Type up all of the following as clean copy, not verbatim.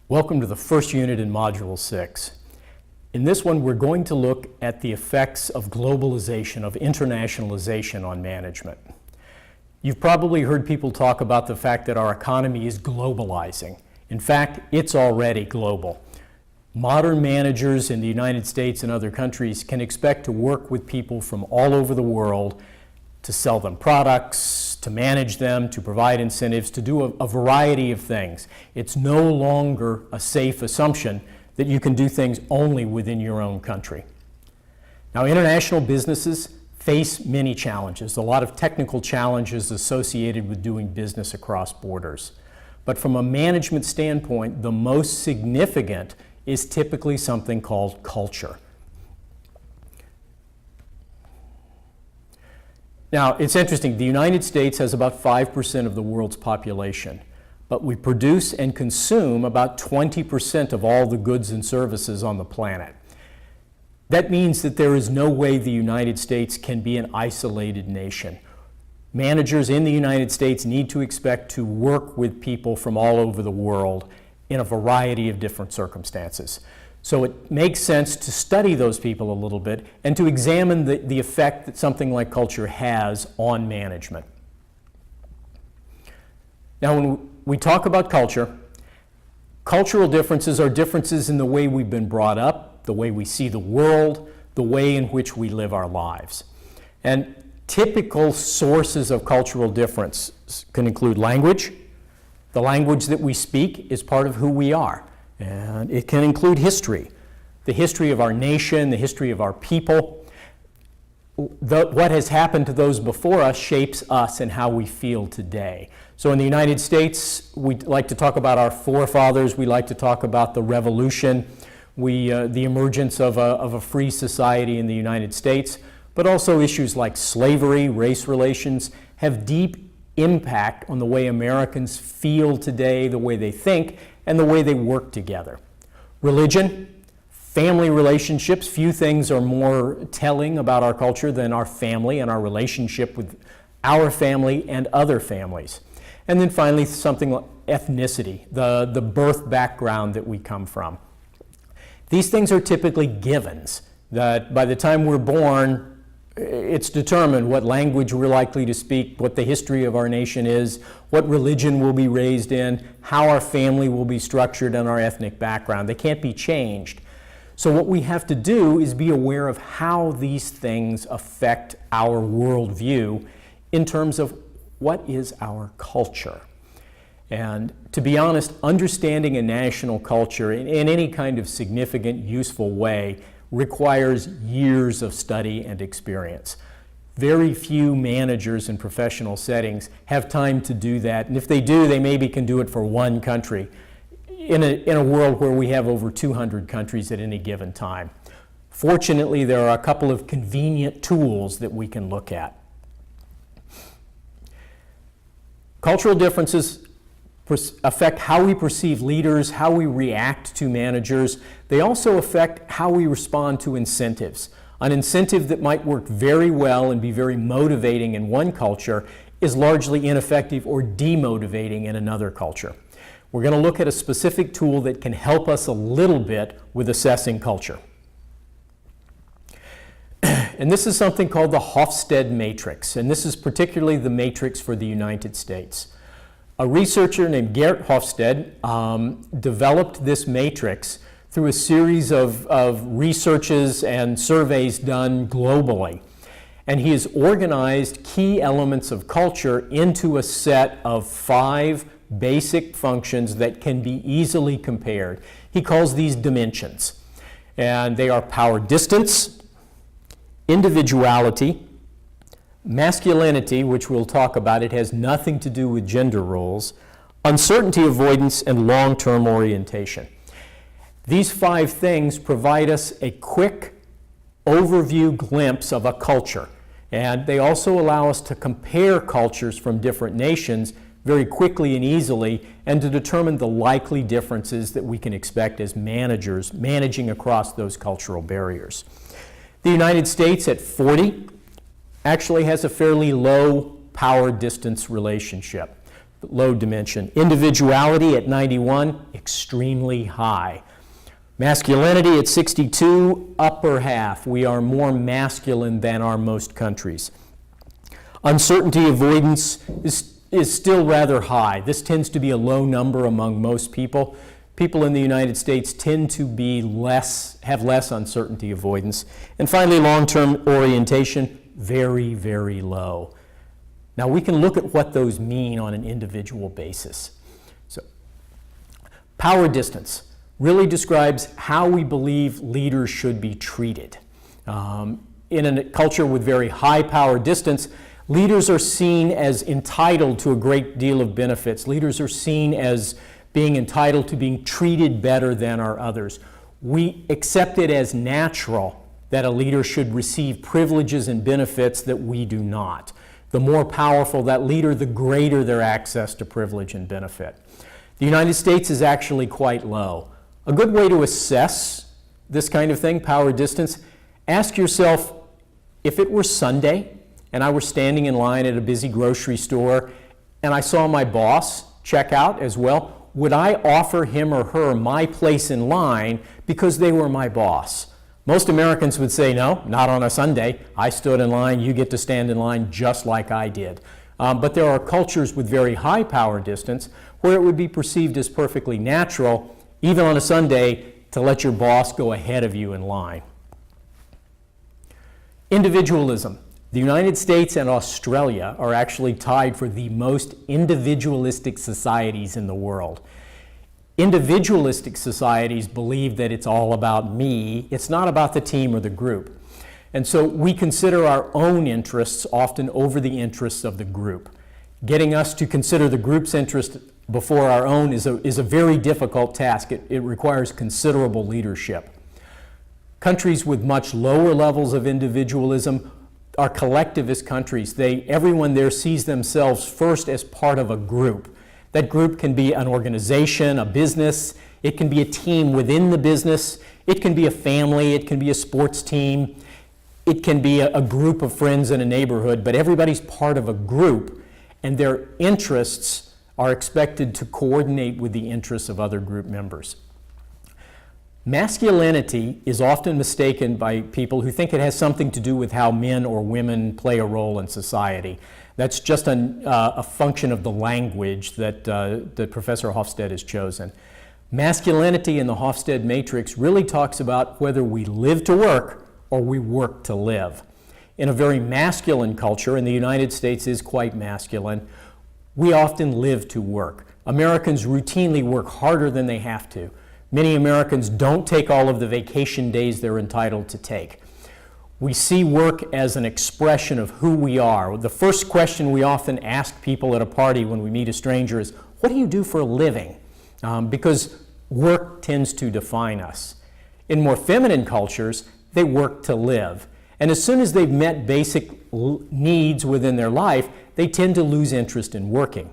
Welcome to the first unit in Module 6. In this one, we're going to look at the effects of globalization, of internationalization on management. You've probably heard people talk about the fact that our economy is globalizing. In fact, it's already global. Modern managers in the United States and other countries can expect to work with people from all over the world to sell them products, to manage them, to provide incentives, to do a variety of things. It's no longer a safe assumption that you can do things only within your own country. Now, international businesses face many challenges, a lot of technical challenges associated with doing business across borders. But from a management standpoint, the most significant is typically something called culture. Now, it's interesting, the United States has about 5% of the world's population, but we produce and consume about 20% of all the goods and services on the planet. That means that there is no way the United States can be an isolated nation. Managers in the United States need to expect to work with people from all over the world in a variety of different circumstances. So it makes sense to study those people a little bit and to examine the effect that something like culture has on management. Now, when we talk about culture, cultural differences are differences in the way we've been brought up, the way we see the world, the way in which we live our lives. And typical sources of cultural difference can include language. The language that we speak is part of who we are. And it can include history, the history of our nation, the history of our people. What has happened to those before us shapes us and how we feel today. So in the United States, we like to talk about our forefathers, we like to talk about the revolution, the emergence of a free society in the United States, but also issues like slavery, race relations have deep impact on the way Americans feel today, the way they think, and the way they work together. Religion, family relationships, few things are more telling about our culture than our family and our relationship with our family and other families. And then finally, something like ethnicity, the birth background that we come from. These things are typically givens, that by the time we're born, it's determined what language we're likely to speak, what the history of our nation is, what religion we'll be raised in, how our family will be structured, and our ethnic background. They can't be changed. So what we have to do is be aware of how these things affect our worldview in terms of what is our culture. And to be honest, understanding a national culture in any kind of significant, useful way requires years of study and experience. Very few managers in professional settings have time to do that, and if they do, they maybe can do it for one country in a world where we have over 200 countries at any given time. Fortunately, there are a couple of convenient tools that we can look at. Cultural differences affect how we perceive leaders, how we react to managers. They also affect how we respond to incentives. An incentive that might work very well and be very motivating in one culture is largely ineffective or demotivating in another culture. We're going to look at a specific tool that can help us a little bit with assessing culture. And this is something called the Hofstede matrix, and this is particularly the matrix for the United States. A researcher named Geert Hofstede developed this matrix through a series of researches and surveys done globally. And he has organized key elements of culture into a set of 5 basic functions that can be easily compared. He calls these dimensions. And they are power distance, individuality, masculinity, which we'll talk about, it has nothing to do with gender roles, uncertainty avoidance, and long-term orientation. These 5 things provide us a quick overview glimpse of a culture, and they also allow us to compare cultures from different nations very quickly and easily, and to determine the likely differences that we can expect as managers managing across those cultural barriers. The United States at 40 actually has a fairly low power distance relationship. low dimension. Individuality at 91, extremely high. Masculinity at 62, upper half. We are more masculine than are most countries. Uncertainty avoidance is still rather high. This tends to be a low number among most people. People in the United States tend to have less uncertainty avoidance. And finally, long-term orientation, very, very low. Now we can look at what those mean on an individual basis. So, power distance really describes how we believe leaders should be treated. In a culture with very high power distance, leaders are seen as entitled to a great deal of benefits. Leaders are seen as being entitled to being treated better than our others. We accept it as natural that a leader should receive privileges and benefits that we do not. The more powerful that leader, the greater their access to privilege and benefit. The United States is actually quite low. A good way to assess this kind of thing, power distance, ask yourself, if it were Sunday and I were standing in line at a busy grocery store and I saw my boss check out as well, would I offer him or her my place in line because they were my boss? Most Americans would say, no, not on a Sunday. I stood in line, you get to stand in line just like I did. But there are cultures with very high power distance where it would be perceived as perfectly natural, even on a Sunday, to let your boss go ahead of you in line. Individualism. The United States and Australia are actually tied for the most individualistic societies in the world. Individualistic societies believe that it's all about me. It's not about the team or the group. And so we consider our own interests often over the interests of the group. Getting us to consider the group's interest before our own is a very difficult task. It requires considerable leadership. Countries with much lower levels of individualism are collectivist countries. Everyone there sees themselves first as part of a group. That group can be an organization, a business. It can be a team within the business. It can be a family. It can be a sports team. It can be a group of friends in a neighborhood, but everybody's part of a group, and their interests are expected to coordinate with the interests of other group members. Masculinity is often mistaken by people who think it has something to do with how men or women play a role in society. That's just a function of the language that Professor Hofstede has chosen. Masculinity in the Hofstede matrix really talks about whether we live to work or we work to live. In a very masculine culture, and the United States is quite masculine, we often live to work. Americans routinely work harder than they have to. Many Americans don't take all of the vacation days they're entitled to take. We see work as an expression of who we are. The first question we often ask people at a party when we meet a stranger is, what do you do for a living? Because work tends to define us. In more feminine cultures, they work to live. And as soon as they've met basic needs within their life, they tend to lose interest in working.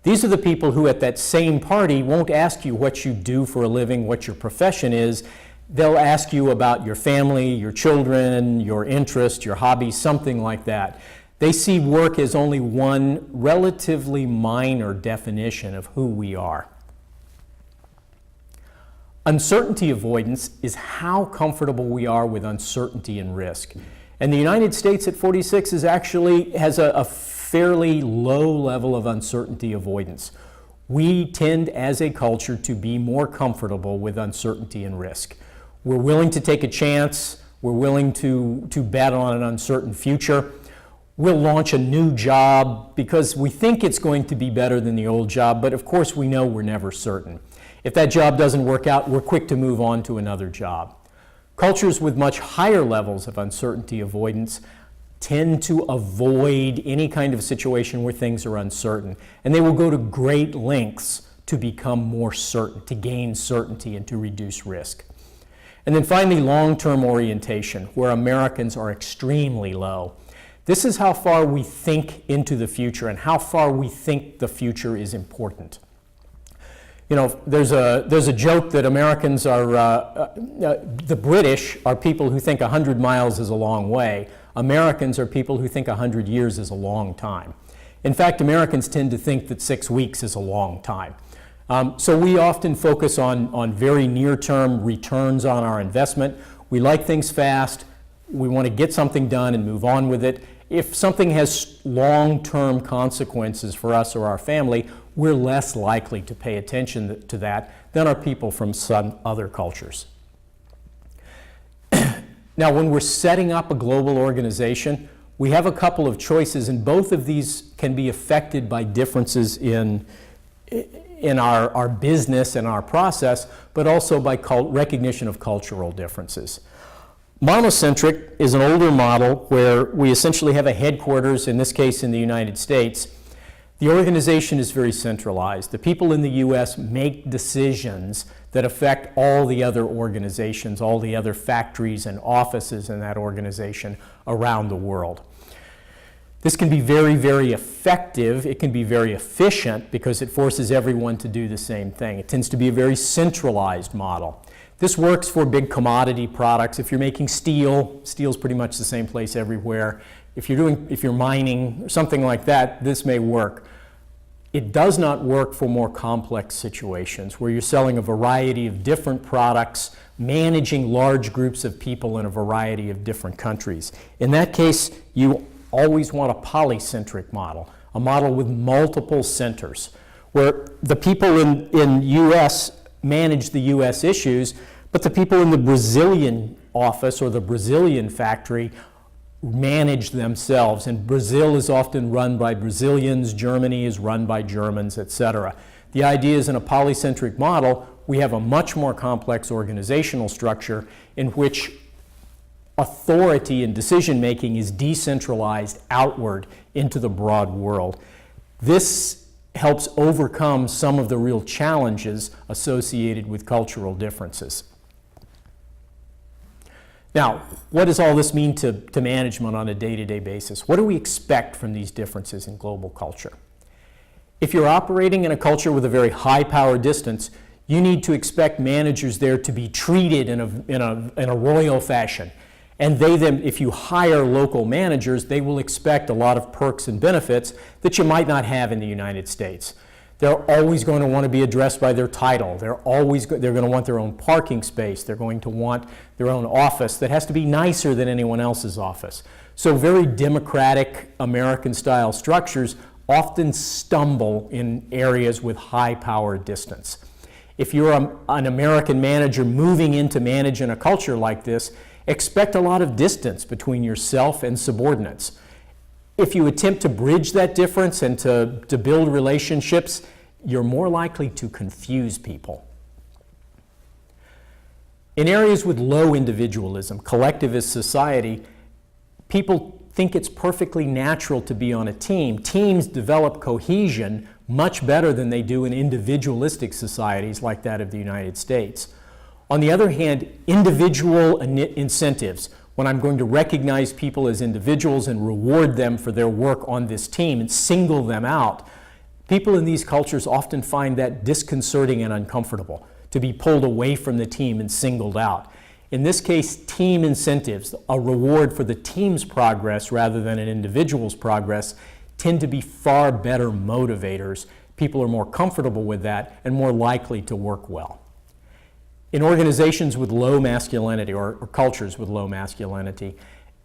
These are the people who at that same party won't ask you what you do for a living, what your profession is. They'll ask you about your family, your children, your interests, your hobbies, something like that. They see work as only one relatively minor definition of who we are. Uncertainty avoidance is how comfortable we are with uncertainty and risk. And the United States at 46 has a fairly low level of uncertainty avoidance. We tend as a culture to be more comfortable with uncertainty and risk. We're willing to take a chance. We're willing to bet on an uncertain future. We'll launch a new job because we think it's going to be better than the old job, but of course we know we're never certain. If that job doesn't work out, we're quick to move on to another job. Cultures with much higher levels of uncertainty avoidance tend to avoid any kind of situation where things are uncertain, and they will go to great lengths to become more certain, to gain certainty and to reduce risk. And then finally, long-term orientation, where Americans are extremely low. This is how far we think into the future and how far we think the future is important. You know, there's a joke that Americans are, the British are people who think 100 miles is a long way. Americans are people who think 100 years is a long time. In fact, Americans tend to think that 6 weeks is a long time. So we often focus on very near-term returns on our investment. We like things fast. We want to get something done and move on with it. If something has long-term consequences for us or our family, we're less likely to pay attention to that than are people from some other cultures. Now, when we're setting up a global organization, we have a couple of choices, and both of these can be affected by differences in our business and our process, but also by recognition of cultural differences. Monocentric is an older model where we essentially have a headquarters, in this case in the United States. The organization is very centralized. The people in the U.S. make decisions that affect all the other organizations, all the other factories and offices in that organization around the world. This can be very, very effective. It can be very efficient because it forces everyone to do the same thing. It tends to be a very centralized model. This works for big commodity products. If you're making steel, steel's pretty much the same place everywhere. If you're mining or something like that, this may work. It does not work for more complex situations where you're selling a variety of different products, managing large groups of people in a variety of different countries. In that case, you always want a polycentric model, a model with multiple centers, where the people in U.S. manage the U.S. issues, but the people in the Brazilian office or the Brazilian factory manage themselves. And Brazil is often run by Brazilians, Germany is run by Germans, etc. The idea is in a polycentric model, we have a much more complex organizational structure in which authority and decision-making is decentralized outward into the broad world. This helps overcome some of the real challenges associated with cultural differences. Now, what does all this mean to management on a day-to-day basis? What do we expect from these differences in global culture? If you're operating in a culture with a very high power distance, you need to expect managers there to be treated in a royal fashion. And if you hire local managers, they will expect a lot of perks and benefits that you might not have in the United States. They're always going to want to be addressed by their title. They're going to want their own parking space. They're going to want their own office that has to be nicer than anyone else's office. So very democratic American-style structures often stumble in areas with high power distance. If you're an American manager moving in to manage in a culture like this, expect a lot of distance between yourself and subordinates. If you attempt to bridge that difference and to build relationships, you're more likely to confuse people. In areas with low individualism, collectivist society, people think it's perfectly natural to be on a team. Teams develop cohesion much better than they do in individualistic societies like that of the United States. On the other hand, individual incentives, when I'm going to recognize people as individuals and reward them for their work on this team and single them out, people in these cultures often find that disconcerting and uncomfortable, to be pulled away from the team and singled out. In this case, team incentives, a reward for the team's progress rather than an individual's progress, tend to be far better motivators. People are more comfortable with that and more likely to work well. In organizations with low masculinity or cultures with low masculinity,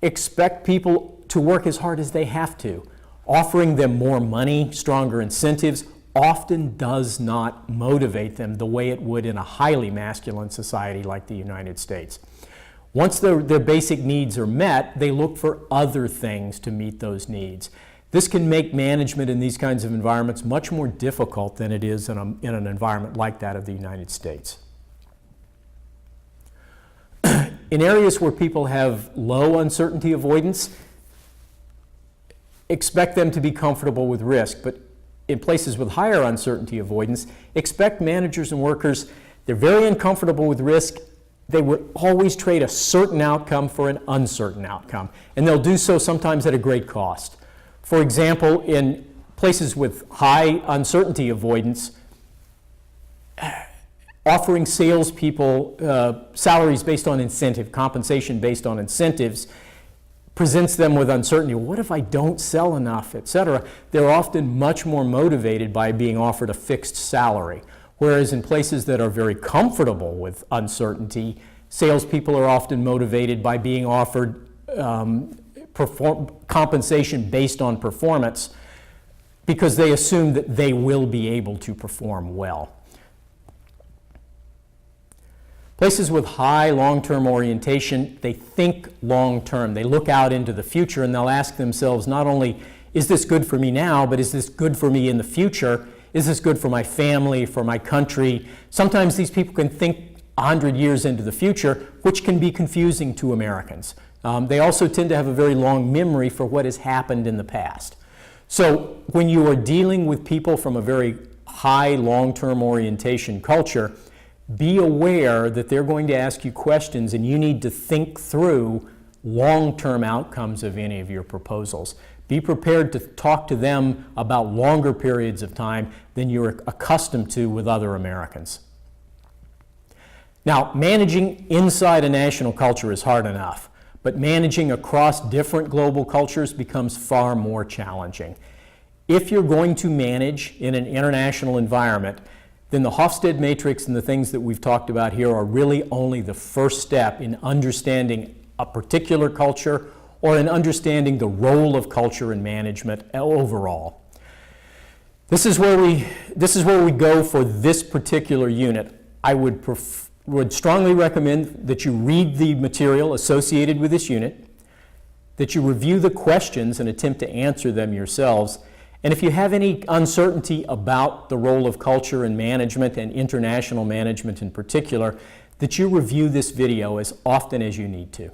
expect people to work as hard as they have to. Offering them more money, stronger incentives, often does not motivate them the way it would in a highly masculine society like the United States. Once their basic needs are met, they look for other things to meet those needs. This can make management in these kinds of environments much more difficult than it is in an environment like that of the United States. In areas where people have low uncertainty avoidance, expect them to be comfortable with risk. But in places with higher uncertainty avoidance, expect managers and workers, they're very uncomfortable with risk. They would always trade a certain outcome for an uncertain outcome. And they'll do so sometimes at a great cost. For example, in places with high uncertainty avoidance, offering salespeople salaries based on incentive, compensation based on incentives, presents them with uncertainty. What if I don't sell enough, etc.? They're often much more motivated by being offered a fixed salary. Whereas in places that are very comfortable with uncertainty, salespeople are often motivated by being offered compensation based on performance because they assume that they will be able to perform well. Places with high long-term orientation, they think long-term. They look out into the future and they'll ask themselves not only, is this good for me now, but is this good for me in the future? Is this good for my family, for my country? Sometimes these people can think 100 years into the future, which can be confusing to Americans. They also tend to have a very long memory for what has happened in the past. So when you are dealing with people from a very high long-term orientation culture, be aware that they're going to ask you questions and you need to think through long-term outcomes of any of your proposals. Be prepared to talk to them about longer periods of time than you're accustomed to with other Americans. Now, managing inside a national culture is hard enough, but managing across different global cultures becomes far more challenging. If you're going to manage in an international environment, then the Hofstede matrix and the things that we've talked about here are really only the first step in understanding a particular culture or in understanding the role of culture in management overall. This is where we go for this particular unit. I would strongly recommend that you read the material associated with this unit, that you review the questions and attempt to answer them yourselves. And if you have any uncertainty about the role of culture in management and international management in particular, that you review this video as often as you need to.